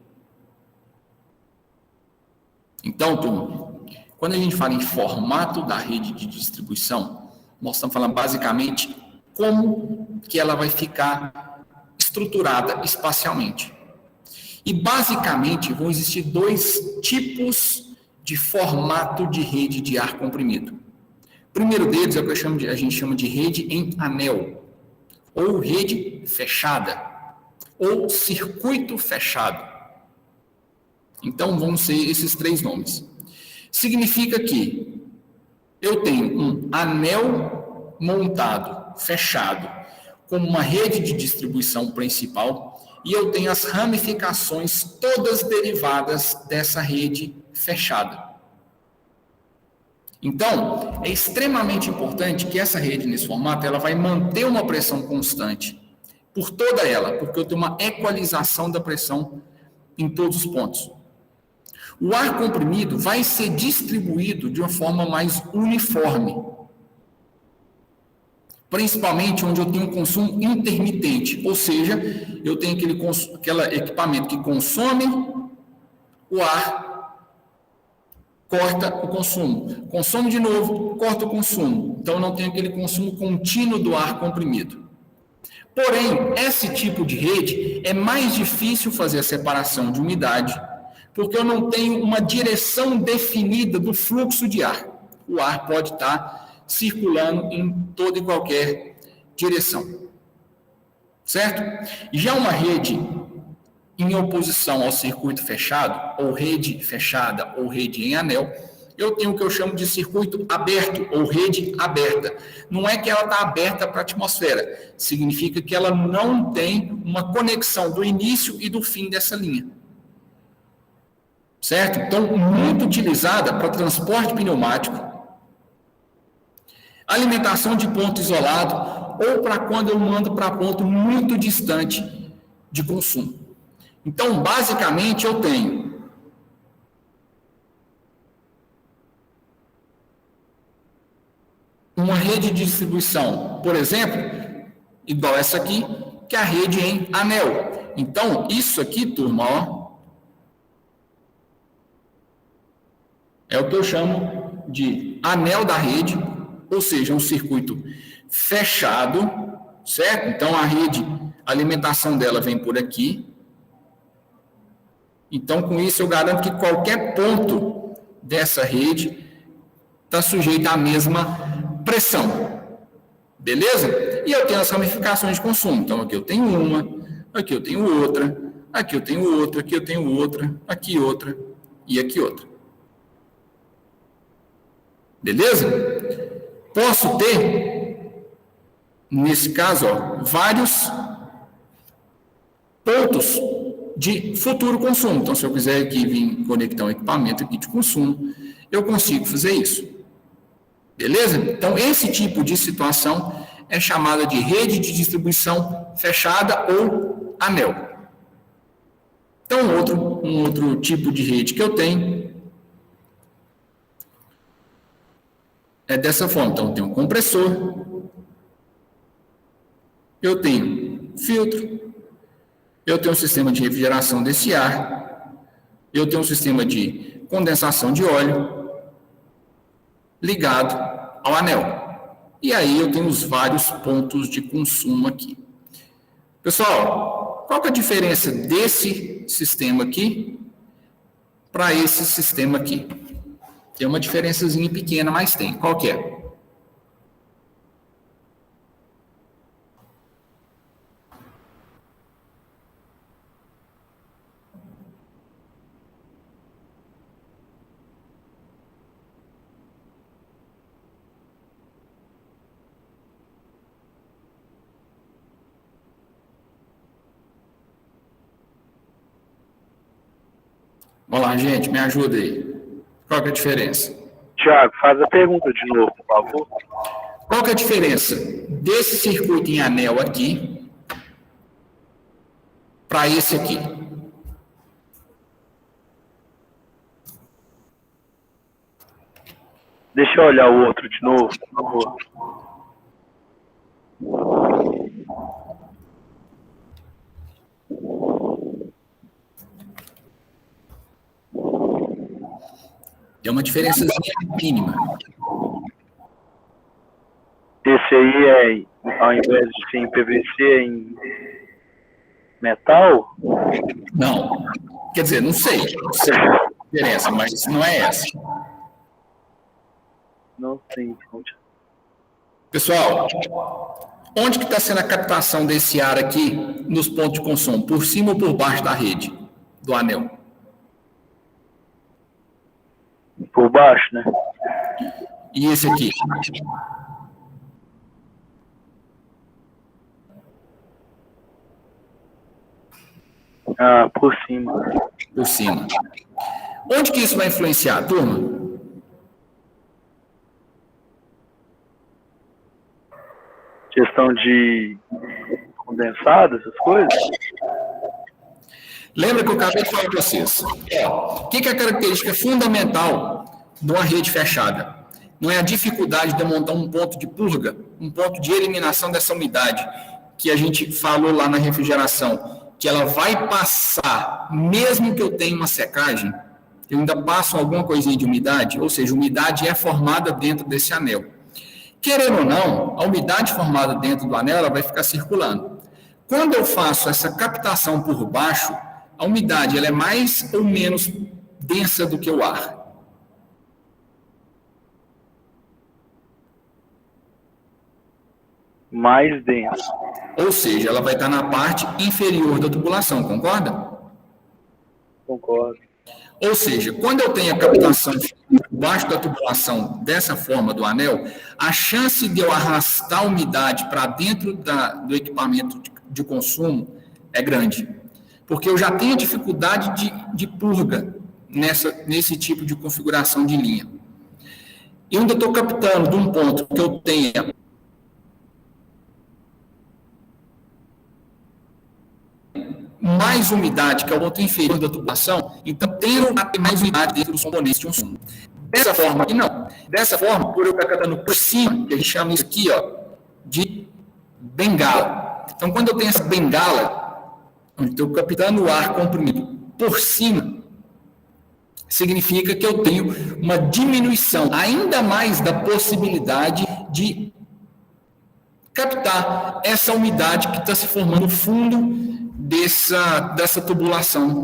Então, turma, quando a gente fala em formato da rede de distribuição, nós estamos falando basicamente como que ela vai ficar estruturada espacialmente. E, basicamente, vão existir 2 tipos de formato de rede de ar comprimido. O primeiro deles é o que a gente chama de rede em anel, ou rede fechada, ou circuito fechado. Então, vão ser esses 3 nomes. Significa que eu tenho um anel montado, fechado, como uma rede de distribuição principal, e eu tenho as ramificações todas derivadas dessa rede fechada. Então, é extremamente importante que essa rede nesse formato, ela vai manter uma pressão constante por toda ela, porque eu tenho uma equalização da pressão em todos os pontos. O ar comprimido vai ser distribuído de uma forma mais uniforme, principalmente onde eu tenho um consumo intermitente, ou seja, eu tenho aquele equipamento que consome o ar, corta o consumo, consome de novo, corta o consumo. Então, eu não tenho aquele consumo contínuo do ar comprimido. Porém, esse tipo de rede é mais difícil fazer a separação de umidade, porque eu não tenho uma direção definida do fluxo de ar. O ar pode estar circulando em toda e qualquer direção. Certo? Já uma rede em oposição ao circuito fechado, ou rede fechada, ou rede em anel, eu tenho o que eu chamo de circuito aberto, ou rede aberta. Não é que ela está aberta para a atmosfera, significa que ela não tem uma conexão do início e do fim dessa linha. certo? Então, muito utilizada para transporte pneumático, alimentação de ponto isolado, ou para quando eu mando para ponto muito distante de consumo. Então, basicamente, eu tenho uma rede de distribuição, por exemplo, igual essa aqui, que é a rede em anel. Então, isso aqui, turma, ó, é o que eu chamo de anel da rede, ou seja, um circuito fechado, certo? Então, a rede, a alimentação dela vem por aqui. Então, com isso, eu garanto que qualquer ponto dessa rede está sujeito à mesma pressão. Beleza? E eu tenho as ramificações de consumo. Então, aqui eu tenho uma, aqui eu tenho outra, aqui eu tenho outra, aqui eu tenho outra, aqui outra e aqui outra. Beleza? Posso ter, nesse caso, ó, vários pontos de futuro consumo. Então, se eu quiser aqui vir conectar um equipamento aqui de consumo, eu consigo fazer isso. Beleza? Então, esse tipo de situação é chamada de rede de distribuição fechada ou anel. Então, um outro tipo de rede que eu tenho é dessa forma. Então, eu tenho um compressor, eu tenho filtro, eu tenho um sistema de refrigeração desse ar, eu tenho um sistema de condensação de óleo ligado ao anel. E aí eu tenho os vários pontos de consumo aqui. Pessoal, qual que é a diferença desse sistema aqui para esse sistema aqui? Tem uma diferençazinha pequena, mas tem. Qual que é? Vamos lá, gente, me ajuda aí. Qual que é a diferença? Tiago, faz a pergunta de novo, por favor. Qual que é a diferença desse circuito em anel aqui para esse aqui? Deixa eu olhar o outro de novo, por favor. É uma diferençazinha mínima. Esse aí é, ao invés de ser em PVC, é em metal? Não. Quer dizer, não sei a diferença, mas não é essa. Não sei. Pessoal, onde que está sendo a captação desse ar aqui nos pontos de consumo? Por cima ou por baixo da rede, do anel? Por baixo, né? E esse aqui? Ah, por cima. Por cima. Onde que isso vai influenciar, turma? Questão de condensado, essas coisas? Lembra que eu acabei de falar para vocês? O que é a característica fundamental de uma rede fechada? Não é a dificuldade de montar um ponto de purga, um ponto de eliminação dessa umidade, que a gente falou lá na refrigeração, que ela vai passar, mesmo que eu tenha uma secagem, eu ainda passo alguma coisinha de umidade, ou seja, a umidade é formada dentro desse anel. Querendo ou não, a umidade formada dentro do anel ela vai ficar circulando. Quando eu faço essa captação por baixo, a umidade ela é mais ou menos densa do que o ar. Mais denso. Ou seja, ela vai estar na parte inferior da tubulação, concorda? Concordo. Ou seja, quando eu tenho a captação por baixo da tubulação dessa forma do anel, a chance de eu arrastar a umidade para dentro do equipamento de consumo é grande. Porque eu já tenho dificuldade de purga nesse tipo de configuração de linha. E onde eu estou captando de um ponto que eu tenha mais umidade, que é o ponto inferior da tubulação, então tenho mais umidade dentro dos componentes de um som. Dessa forma aqui, não. Dessa forma, por eu estar captando por cima, que a gente chama isso aqui, ó, de bengala. Então, quando eu tenho essa bengala, onde estou captando o ar comprimido por cima, significa que eu tenho uma diminuição ainda mais da possibilidade de captar essa umidade que está se formando no fundo dessa tubulação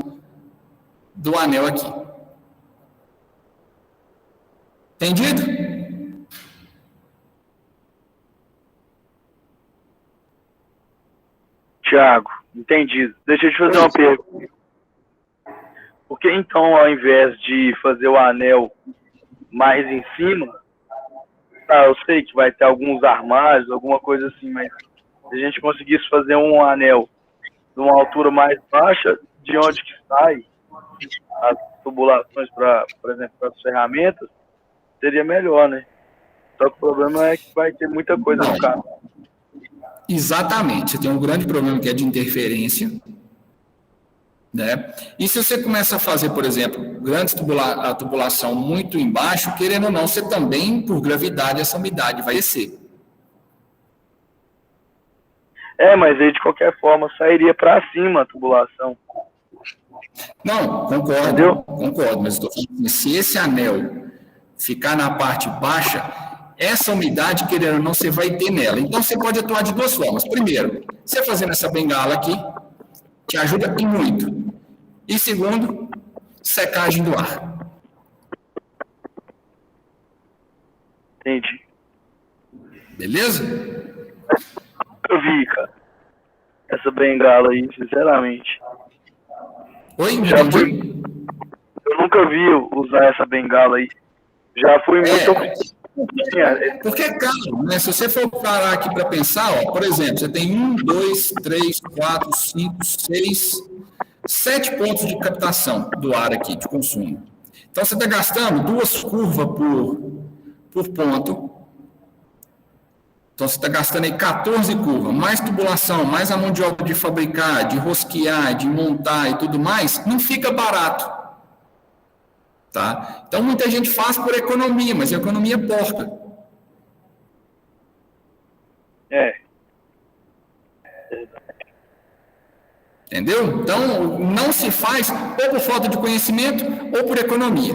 do anel aqui. Entendido? Tiago, entendido. Deixa eu te fazer uma pergunta. Por que então, ao invés de fazer o anel mais em cima, eu sei que vai ter alguns armários, alguma coisa assim, mas se a gente conseguisse fazer um anel de uma altura mais baixa, de onde que sai as tubulações, por exemplo, para as ferramentas, seria melhor, né? Só que o problema é que vai ter muita coisa no carro. Exatamente. Você tem um grande problema que é de interferência, né? E se você começa a fazer, por exemplo, a tubulação muito embaixo, querendo ou não, você também, por gravidade, essa umidade vai descer. Mas aí, de qualquer forma, sairia para cima a tubulação. Não, concordo. Entendeu? Concordo, mas estou falando que se esse anel ficar na parte baixa, essa umidade, querendo ou não, você vai ter nela. Então, você pode atuar de duas formas. Primeiro, você fazendo essa bengala aqui, te ajuda e muito. E segundo, secagem do ar. Entendi. Beleza? Eu vi, cara, essa bengala aí, sinceramente. Oi, Já entendi? fui, eu nunca vi usar essa bengala aí. Já fui muito... Porque é caro, né? Se você for parar aqui para pensar, ó, por exemplo, você tem 1, 2, 3, 4, 5, 6, 7 pontos de captação do ar aqui, de consumo. Então, você está gastando 2 curvas por ponto. Então, você está gastando aí 14 curvas, mais tubulação, mais a mão de obra de fabricar, de rosquear, de montar e tudo mais, não fica barato. Tá? Então, muita gente faz por economia, mas a economia é porca. Entendeu? Então, não se faz ou por falta de conhecimento ou por economia.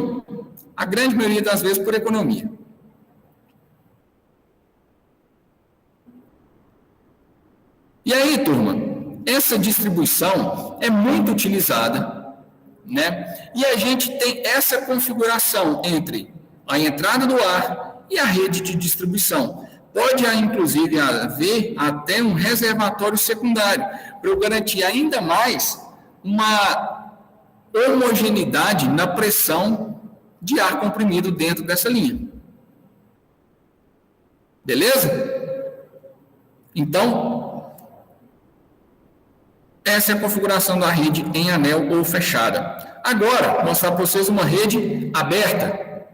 A grande maioria das vezes por economia. E aí, turma, essa distribuição é muito utilizada, né? E a gente tem essa configuração entre a entrada do ar e a rede de distribuição. Pode, inclusive, haver até um reservatório secundário, para eu garantir ainda mais uma homogeneidade na pressão de ar comprimido dentro dessa linha. Beleza? Então, essa é a configuração da rede em anel ou fechada. Agora, vou mostrar para vocês uma rede aberta.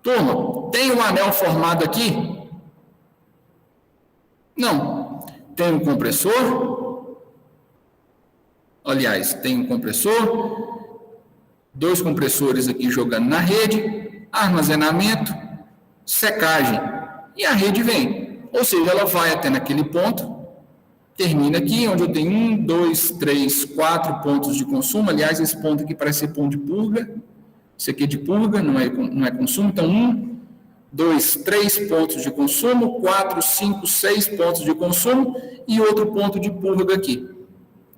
Turma, tem um anel formado aqui? Não. Tem um compressor. Aliás, tem um compressor. 2 compressores aqui jogando na rede. Armazenamento. Secagem. E a rede vem. Ou seja, ela vai até naquele ponto. Termina aqui, onde eu tenho 1, 2, 3, 4 pontos de consumo. Aliás, esse ponto aqui parece ser ponto de purga. Isso aqui é de purga, não é consumo. Então, 1, 2, 3 pontos de consumo, 4, 5, 6 pontos de consumo e outro ponto de purga aqui.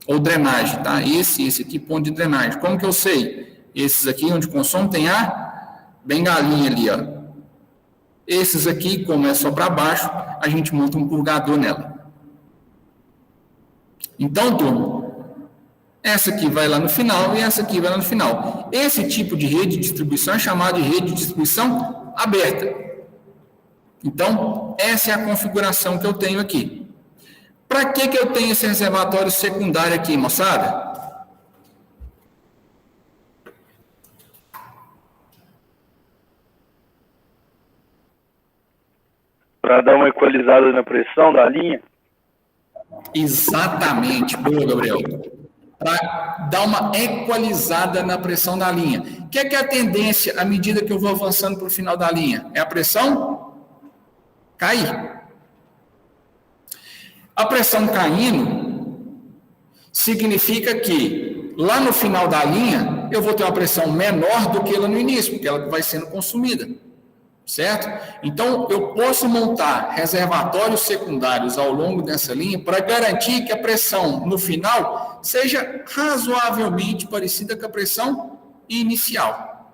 Ou drenagem, tá? Esse aqui, ponto de drenagem. Como que eu sei? Esses aqui, onde consumo, tem a bengalinha ali, ó. Esses aqui, como é só para baixo, a gente monta um purgador nela. Então, turma, essa aqui vai lá no final e essa aqui vai lá no final. Esse tipo de rede de distribuição é chamado de rede de distribuição aberta. Então, essa é a configuração que eu tenho aqui. Para que eu tenho esse reservatório secundário aqui, moçada? Para dar uma equalizada na pressão da linha? Exatamente, boa, Gabriel. Para dar uma equalizada na pressão da linha. O que é a tendência à medida que eu vou avançando para o final da linha? É a pressão cair. A pressão caindo significa que lá no final da linha eu vou ter uma pressão menor do que lá no início, porque ela vai sendo consumida. Certo? Então, eu posso montar reservatórios secundários ao longo dessa linha para garantir que a pressão no final seja razoavelmente parecida com a pressão inicial.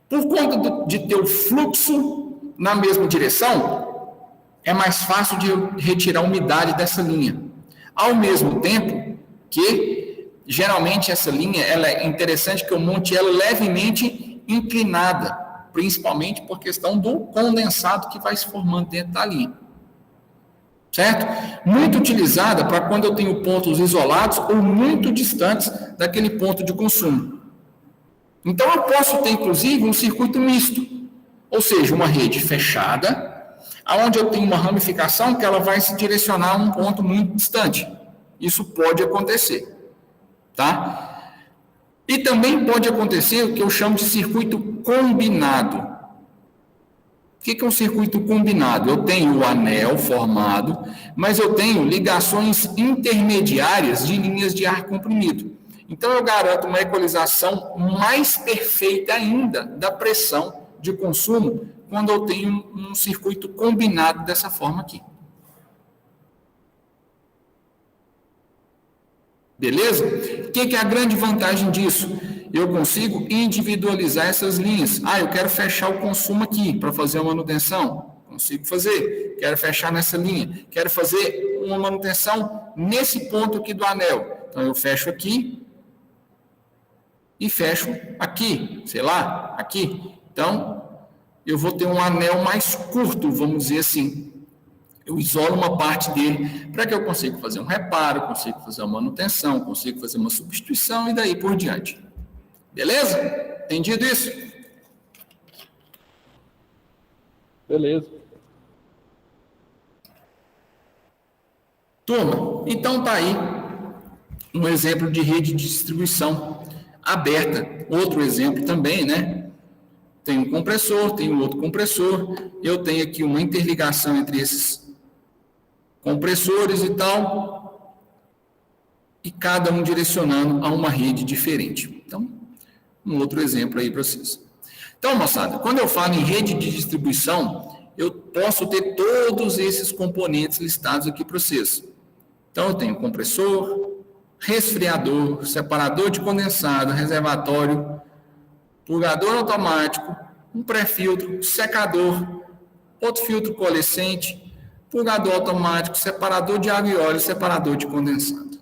Por conta de ter o fluxo na mesma direção, é mais fácil de retirar a umidade dessa linha. Ao mesmo tempo que, geralmente, essa linha ela é interessante que eu monte ela levemente inclinada, principalmente por questão do condensado que vai se formando dentro da linha. Certo? Muito utilizada para quando eu tenho pontos isolados ou muito distantes daquele ponto de consumo. Então, eu posso ter, inclusive, um circuito misto, ou seja, uma rede fechada, onde eu tenho uma ramificação que ela vai se direcionar a um ponto muito distante. Isso pode acontecer. Tá? E também pode acontecer o que eu chamo de circuito combinado. O que é um circuito combinado? Eu tenho o anel formado, mas eu tenho ligações intermediárias de linhas de ar comprimido. Então, eu garanto uma equalização mais perfeita ainda da pressão de consumo quando eu tenho um circuito combinado dessa forma aqui. Beleza? O que é a grande vantagem disso? Eu consigo individualizar essas linhas. Eu quero fechar o consumo aqui para fazer uma manutenção. Consigo fazer. Quero fechar nessa linha. Quero fazer uma manutenção nesse ponto aqui do anel. Então, eu fecho aqui e fecho aqui. Sei lá, aqui. Então, eu vou ter um anel mais curto, vamos dizer assim. Eu isolo uma parte dele para que eu consiga fazer um reparo, consiga fazer uma manutenção, consiga fazer uma substituição e daí por diante. Beleza? Entendido isso? Beleza. Turma, então tá aí um exemplo de rede de distribuição aberta. Outro exemplo também, né? Tem um compressor, tem um outro compressor. Eu tenho aqui uma interligação entre esses compressores e tal, e cada um direcionando a uma rede diferente. Então, um outro exemplo aí para vocês. Então, moçada, quando eu falo em rede de distribuição, eu posso ter todos esses componentes listados aqui para vocês. Então, eu tenho compressor, resfriador, separador de condensado, reservatório, purgador automático, um pré-filtro, secador, outro filtro coalescente, purgador automático, separador de água e óleo, separador de condensado.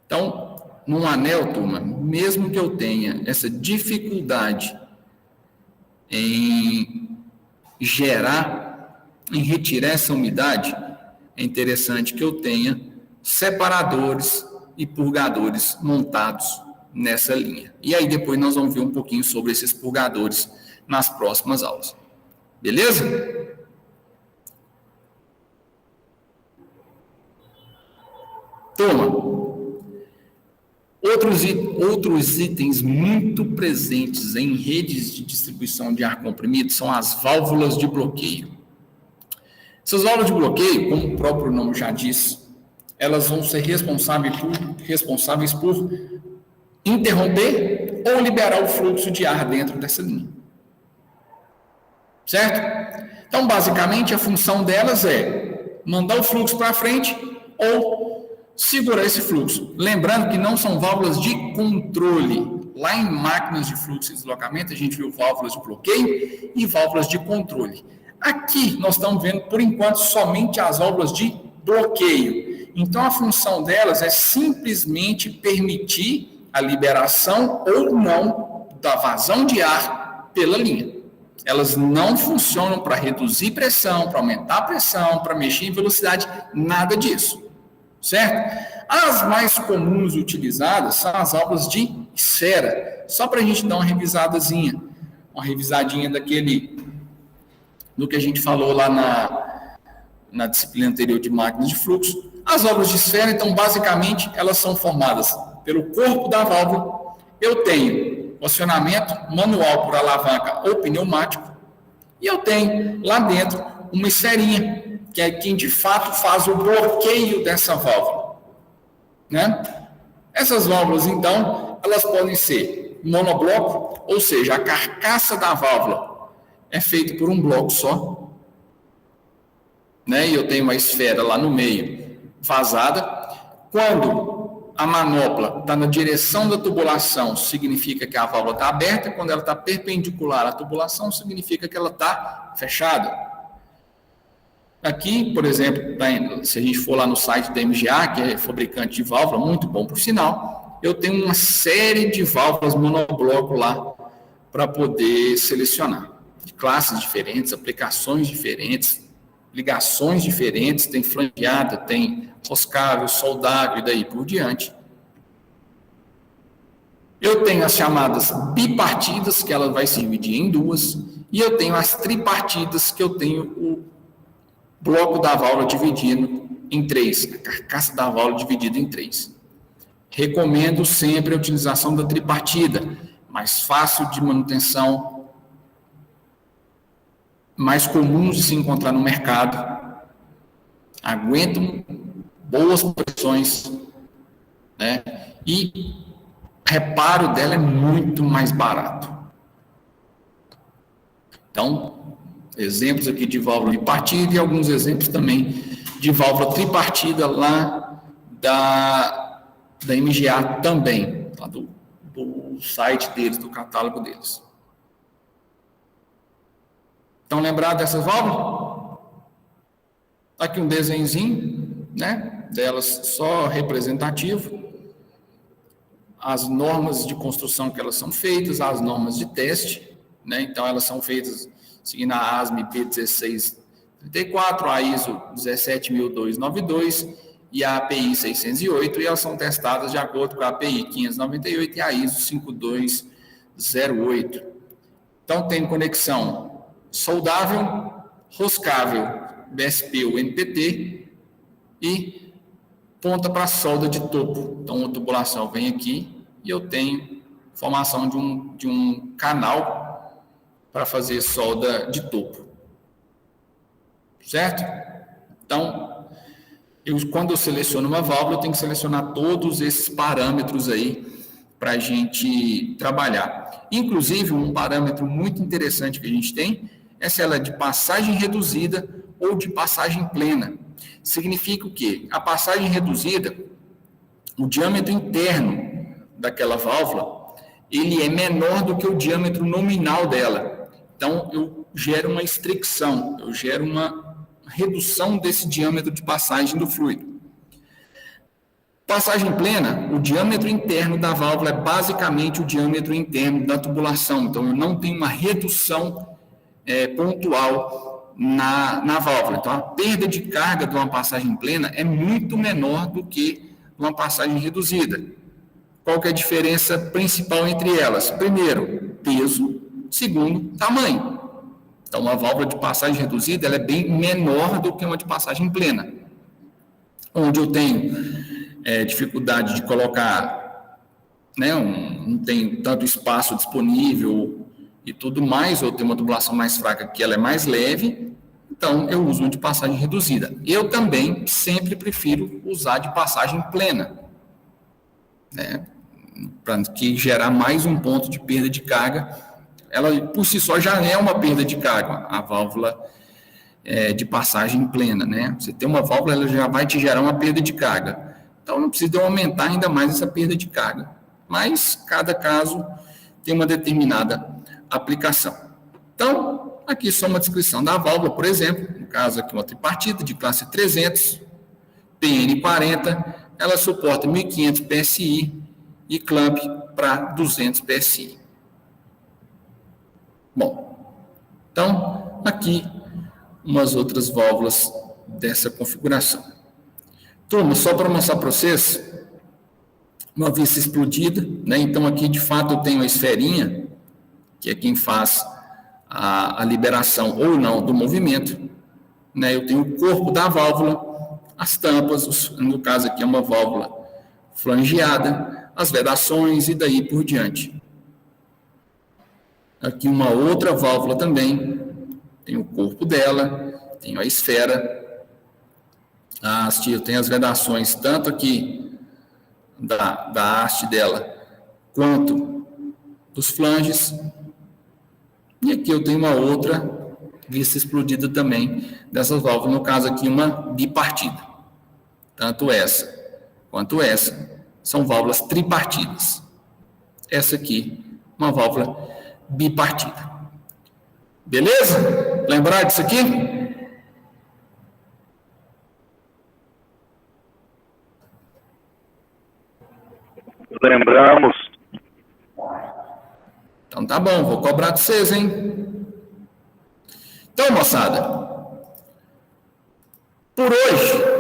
Então, num anel, turma, mesmo que eu tenha essa dificuldade em retirar essa umidade, é interessante que eu tenha separadores e purgadores montados nessa linha. E aí depois nós vamos ver um pouquinho sobre esses purgadores nas próximas aulas. Beleza? Turma, outros itens muito presentes em redes de distribuição de ar comprimido são as válvulas de bloqueio. Essas válvulas de bloqueio, como o próprio nome já diz, elas vão ser responsáveis por interromper ou liberar o fluxo de ar dentro dessa linha. Certo? Então, basicamente, a função delas é mandar o fluxo para frente ou segurar esse fluxo. Lembrando que não são válvulas de controle. Lá em máquinas de fluxo e deslocamento, a gente viu válvulas de bloqueio e válvulas de controle. Aqui, nós estamos vendo, por enquanto, somente as válvulas de bloqueio. Então, a função delas é simplesmente permitir a liberação ou não da vazão de ar pela linha. Elas não funcionam para reduzir pressão, para aumentar a pressão, para mexer em velocidade, nada disso. Certo? As mais comuns utilizadas são as válvulas de esfera. Só para a gente dar uma revisadinha daquele do que a gente falou lá na disciplina anterior de máquinas de fluxo. As válvulas de esfera, então, basicamente, elas são formadas pelo corpo da válvula. Eu tenho o acionamento manual por alavanca ou pneumático, e eu tenho lá dentro uma esferinha, que é quem de fato faz o bloqueio dessa válvula, né? Essas válvulas, então, elas podem ser monobloco, ou seja, a carcaça da válvula é feita por um bloco só, né? E eu tenho uma esfera lá no meio vazada. Quando a manopla está na direção da tubulação, significa que a válvula está aberta. Quando ela está perpendicular à tubulação, significa que ela está fechada. Aqui, por exemplo, se a gente for lá no site da MGA, que é fabricante de válvula, muito bom por sinal, eu tenho uma série de válvulas monobloco lá para poder selecionar. De classes diferentes, aplicações diferentes, ligações diferentes, tem flanqueada, tem roscável, soldável e daí por diante. Eu tenho as chamadas bipartidas, que ela vai se dividir em duas, e eu tenho as tripartidas, que eu tenho o bloco da válvula dividido em três, a carcaça da válvula dividida em três. Recomendo sempre a utilização da tripartida, mais fácil de manutenção, mais comuns de se encontrar no mercado, aguentam boas pressões, né? E reparo dela é muito mais barato. Então, exemplos aqui de válvula bipartida e alguns exemplos também de válvula tripartida lá da MGA também, lá do site deles, do catálogo deles. Estão lembrados dessas válvulas? Aqui um desenhozinho, né, delas só representativo. As normas de construção que elas são feitas, as normas de teste, né, então elas são feitas seguindo a ASME P1634, a ISO 1700292 e a API 608, e elas são testadas de acordo com a API 598 e a ISO 5208. Então tem conexão soldável, roscável, BSP ou NPT e ponta para solda de topo. Então a tubulação vem aqui e eu tenho formação de um canal para fazer solda de topo. Certo? Então, quando eu seleciono uma válvula, eu tenho que selecionar todos esses parâmetros aí para a gente trabalhar. Inclusive, um parâmetro muito interessante que a gente tem é se ela é de passagem reduzida ou de passagem plena. Significa o quê? A passagem reduzida, o diâmetro interno daquela válvula, ele é menor do que o diâmetro nominal dela. Então, eu gero uma estricção, eu gero uma redução desse diâmetro de passagem do fluido. Passagem plena, o diâmetro interno da válvula é basicamente o diâmetro interno da tubulação. Então, eu não tenho uma redução pontual na válvula. Então, a perda de carga de uma passagem plena é muito menor do que uma passagem reduzida. Qual que é a diferença principal entre elas? Primeiro, peso. Segundo, tamanho. Então, uma válvula de passagem reduzida ela é bem menor do que uma de passagem plena. Onde eu tenho dificuldade de colocar, né, não tem tanto espaço disponível e tudo mais, ou tem uma tubulação mais fraca que ela é mais leve, então eu uso uma de passagem reduzida. Eu também sempre prefiro usar de passagem plena, né, para que gerar mais um ponto de perda de carga. Ela por si só já é uma perda de carga, a válvula de passagem plena, né? Você tem uma válvula, ela já vai te gerar uma perda de carga. Então, não precisa aumentar ainda mais essa perda de carga. Mas, cada caso tem uma determinada aplicação. Então, aqui só uma descrição da válvula, por exemplo, no caso aqui uma tripartida de classe 300, PN40, ela suporta 1.500 PSI e clamp para 200 PSI. Bom, então, aqui umas outras válvulas dessa configuração. Turma, só para mostrar para vocês, uma vez explodida, né? Então aqui de fato eu tenho a esferinha, que é quem faz a liberação ou não do movimento, né? Eu tenho o corpo da válvula, as tampas, no caso aqui é uma válvula flangeada, as vedações e daí por diante. Aqui uma outra válvula também, tem o corpo dela, tenho a esfera, eu tenho as vedações tanto aqui da haste dela, quanto dos flanges, e aqui eu tenho uma outra vista explodida também dessas válvulas, no caso aqui uma bipartida, tanto essa quanto essa, são válvulas tripartidas, essa aqui, uma válvula bipartida. Beleza? Lembrar disso aqui? Lembramos. Então tá bom, vou cobrar de vocês, hein? Então, moçada, por hoje